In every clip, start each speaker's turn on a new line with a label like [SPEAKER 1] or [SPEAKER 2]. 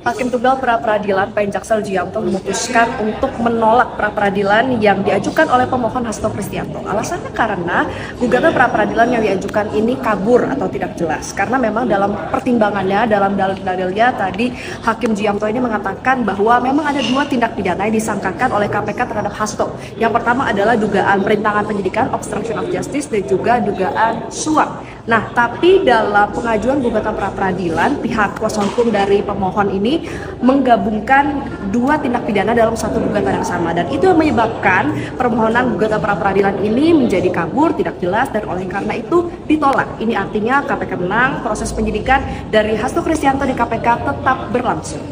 [SPEAKER 1] Hakim Tunggal Pra-Peradilan Pn Jaksel Jianto memutuskan untuk menolak pra-peradilan yang diajukan oleh pemohon Hasto Kristianto. Alasannya karena gugatan pra-peradilan yang diajukan ini kabur atau tidak jelas. Karena memang dalam pertimbangannya, dalam dalil-dalilnya tadi Hakim Jianto ini mengatakan bahwa memang ada dua tindak pidana yang disangkakan oleh KPK terhadap Hasto. Yang pertama adalah dugaan perintangan penyidikan, obstruction of justice, dan juga dugaan suap. Nah, tapi dalam pengajuan gugatan pra-peradilan, pihak kuasa hukum dari pemohon ini menggabungkan dua tindak pidana dalam satu gugatan yang sama, dan itu yang menyebabkan permohonan gugatan pra-peradilan ini menjadi kabur, tidak jelas, dan oleh karena itu ditolak. Ini artinya KPK menang, proses penyidikan dari Hasto Kristianto di KPK tetap berlangsung.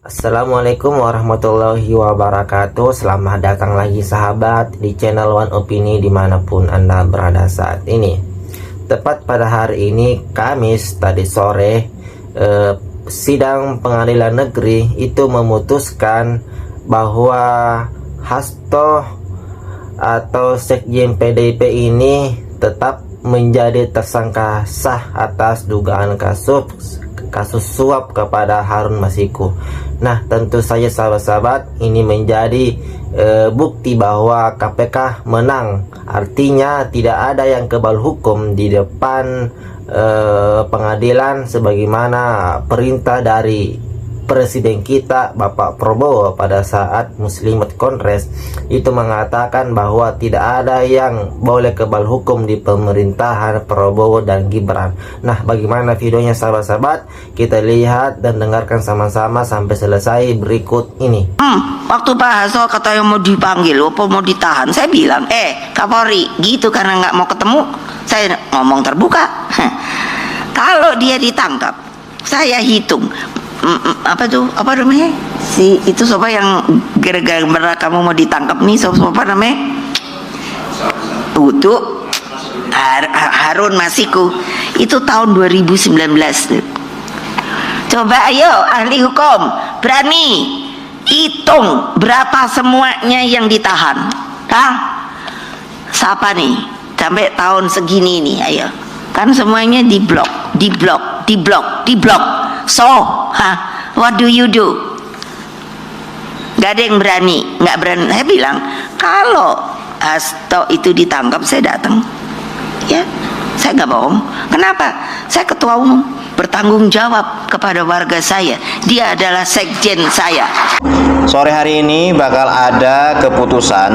[SPEAKER 2] Assalamualaikum warahmatullahi wabarakatuh. Selamat datang lagi sahabat di channel One Opini dimanapun Anda berada saat ini. Tepat pada hari ini Kamis tadi sore, sidang pengadilan negeri itu memutuskan bahwa Hasto atau Sekjen PDIP ini tetap menjadi tersangka sah atas dugaan kasus suap kepada Harun Masiku. Nah, tentu saja sahabat-sahabat, ini menjadi bukti bahwa KPK menang. Artinya tidak ada yang kebal hukum di depan pengadilan sebagaimana perintah dari Presiden kita Bapak Prabowo pada saat Muslimat Kongres itu mengatakan bahwa tidak ada yang boleh kebal hukum di pemerintahan Prabowo dan Gibran. Nah, bagaimana videonya sahabat-sahabat? Kita lihat dan dengarkan sama-sama sampai selesai berikut ini.
[SPEAKER 3] Waktu Pak Hasto katanya mau dipanggil, apa mau ditahan, saya bilang, Kapolri, gitu karena nggak mau ketemu, saya ngomong terbuka. Kalau dia ditangkap, saya hitung. Apa namanya si itu siapa yang gara-gara kamu mau ditangkap nih, siapa namanya untuk Harun Masiku itu tahun 2019. Coba ayo ahli hukum berani hitung berapa semuanya yang ditahan, siapa nih sampai tahun segini nih, ayo, kan semuanya diblok. So, what do you do? Gak ada yang berani, nggak berani. Saya bilang, kalau Hasto itu ditangkap, saya datang. Ya, saya nggak bohong. Kenapa? Saya ketua umum, bertanggung jawab kepada warga saya. Dia adalah sekjen saya.
[SPEAKER 4] Sore hari ini bakal ada keputusan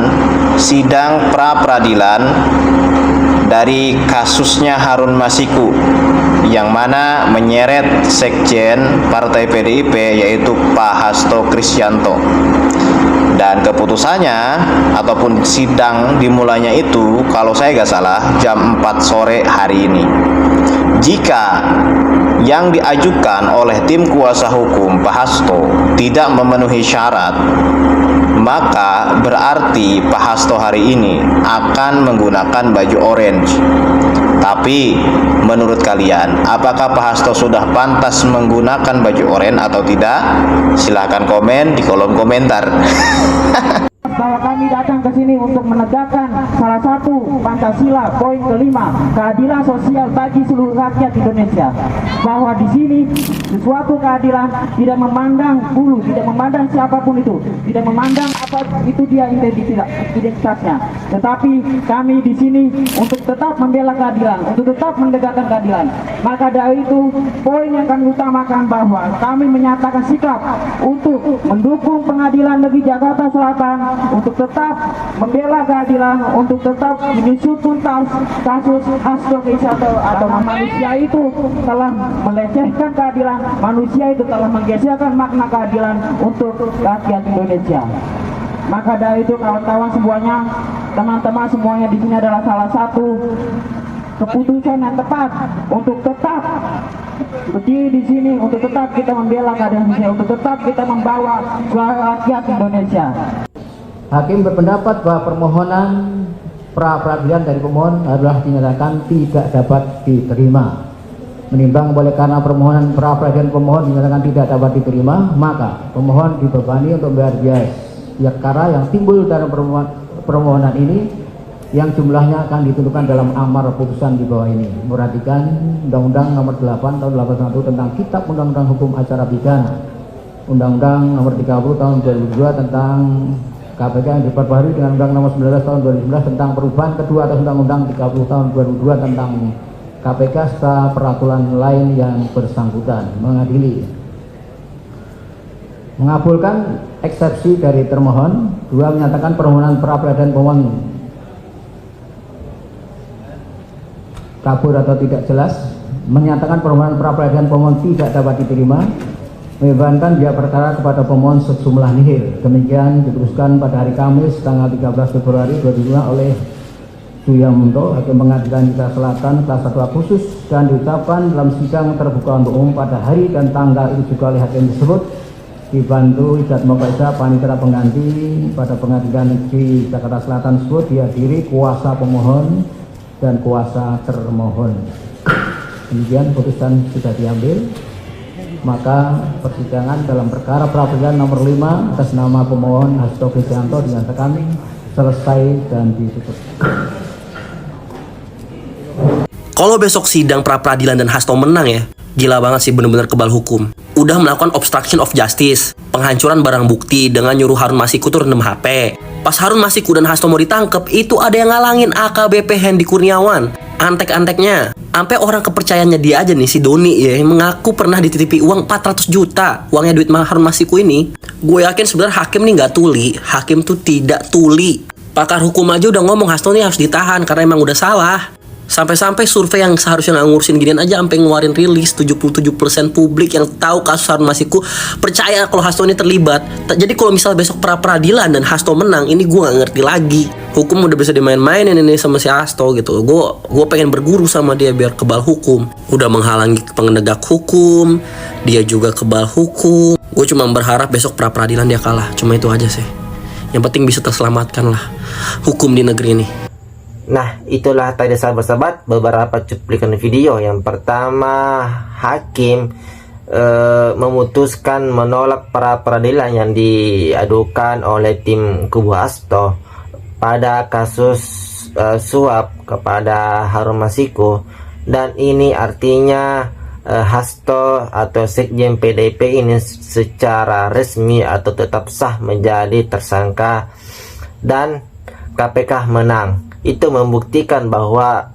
[SPEAKER 4] sidang pra-peradilan dari kasusnya Harun Masiku, yang mana menyeret sekjen Partai PDIP yaitu Pak Hasto Kristianto. Dan keputusannya ataupun sidang dimulainya itu kalau saya nggak salah jam 4 sore hari ini. Jika yang diajukan oleh tim kuasa hukum Pak Hasto tidak memenuhi syarat, maka berarti Pak Hasto hari ini akan menggunakan baju orange. Tapi menurut kalian, apakah Pak Hasto sudah pantas menggunakan baju oranye atau tidak? Silahkan komen di kolom komentar.
[SPEAKER 5] Bahwa kami datang ke sini untuk menegakkan salah satu Pancasila poin kelima, keadilan sosial bagi seluruh rakyat Indonesia. Bahwa di sini sesuatu keadilan tidak memandang bulu, tidak memandang siapapun itu, tidak memandang apa itu dia identitasnya. Tetapi kami di sini untuk tetap membela keadilan, untuk tetap menegakkan keadilan. Maka dari itu poin yang kami utamakan bahwa kami menyatakan sikap untuk mendukung Pengadilan Negeri Jakarta Selatan, untuk tetap membela keadilan, untuk tetap menyusut tuntas kasus Hasto Kristianto atau manusia itu telah melecehkan keadilan, manusia itu telah menggeserkan makna keadilan untuk rakyat Indonesia. Maka dari itu kawan-kawan semuanya, teman-teman semuanya, di sini adalah salah satu keputusan yang tepat untuk tetap berdiri di sini, untuk tetap kita membela keadilan Indonesia, untuk tetap kita membawa suara rakyat Indonesia.
[SPEAKER 6] Hakim berpendapat bahwa permohonan pra-peradilan dari pemohon adalah dinyatakan tidak dapat diterima. Menimbang oleh karena permohonan pra-peradilan pemohon dinyatakan tidak dapat diterima, maka pemohon dibebani untuk membayar biaya perkara yang timbul dalam permohonan ini yang jumlahnya akan ditentukan dalam amar putusan di bawah ini. Perhatikan Undang-Undang Nomor 8 Tahun 81 tentang Kitab Undang-Undang Hukum Acara Pidana, Undang-Undang Nomor 30 Tahun 2002 tentang KPK yang diperbarui dengan Undang Nomor 19 Tahun 2011 tentang perubahan kedua atas Undang-Undang 30 Tahun 2002 tentang KPK serta peraturan lain yang bersangkutan. Mengadili, mengabulkan eksepsi dari termohon. 2, menyatakan permohonan pra peradilan pemohon kabur atau tidak jelas. Menyatakan permohonan pra peradilan pemohon tidak dapat diterima. Membebankan biaya perkara kepada pemohon sejumlah nihil. Demikian diputuskan pada hari Kamis tanggal 13 Februari 2022 oleh Suyamunto, Hakim Pengadilan Negeri Selatan kelas 1 khusus, dan diucapkan dalam sidang terbuka untuk umum pada hari dan tanggal itu juga oleh hakim tersebut, dibantu Ijat Mokaisa Panitera Pengganti pada Pengadilan Negeri Jakarta Selatan tersebut, dihadiri kuasa pemohon dan kuasa termohon. Demikian putusan sudah diambil. Maka persidangan dalam perkara pra peradilan nomor 5 atas nama pemohon Hasto Kristianto dinyatakan selesai dan ditutup.
[SPEAKER 7] Kalau besok sidang pra peradilan dan Hasto menang ya, gila banget sih, bener-bener kebal hukum. Udah melakukan obstruction of justice, penghancuran barang bukti dengan nyuruh Harun Masiku tuh rendam HP. Pas Harun Masiku dan Hasto mau ditangkep, itu ada yang ngalangin AKBP Hendy Kurniawan. Antek-anteknya, sampai orang kepercayaannya dia aja nih, si Doni ya, yang mengaku pernah dititipi uang 400 juta. Uangnya duit Harun Masiku ini. Gue yakin sebenarnya hakim nih nggak tuli. Hakim tuh tidak tuli. Pakar hukum aja udah ngomong Hasto nih harus ditahan karena emang udah salah. Sampai-sampai survei yang seharusnya nggak ngurusin ginian aja sampai ngeluarin rilis 77% publik yang tahu kasus Harun Masiku percaya kalau Hasto ini terlibat. Jadi kalau misal besok pra peradilan dan Hasto menang, ini gue nggak ngerti lagi. Hukum udah bisa dimain-mainin ini sama si Hasto gitu. Gue pengen berguru sama dia biar kebal hukum. Udah menghalangi penegak hukum, dia juga kebal hukum. Gue cuma berharap besok pra peradilan dia kalah. Cuma itu aja sih. Yang penting bisa terselamatkan lah hukum di negeri ini.
[SPEAKER 2] Nah, itulah tadi sahabat-sahabat beberapa cuplikan video. Yang pertama, hakim memutuskan menolak pra peradilan yang diadukan oleh tim kubu Hasto pada kasus suap kepada Harun Masiku. Dan ini artinya Hasto atau Sekjen PDIP ini secara resmi atau tetap sah menjadi tersangka dan KPK menang. Itu membuktikan bahwa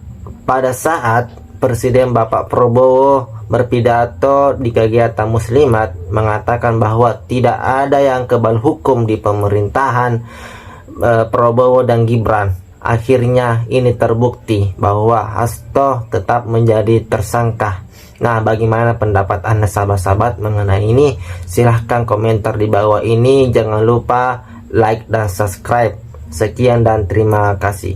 [SPEAKER 2] pada saat Presiden Bapak Prabowo berpidato di kegiatan Muslimat mengatakan bahwa tidak ada yang kebal hukum di pemerintahan Prabowo dan Gibran. Akhirnya ini terbukti bahwa Hasto tetap menjadi tersangka. Nah, bagaimana pendapat Anda sahabat-sahabat mengenai ini? Silahkan komentar di bawah ini. Jangan lupa like dan subscribe. Sekian dan terima kasih.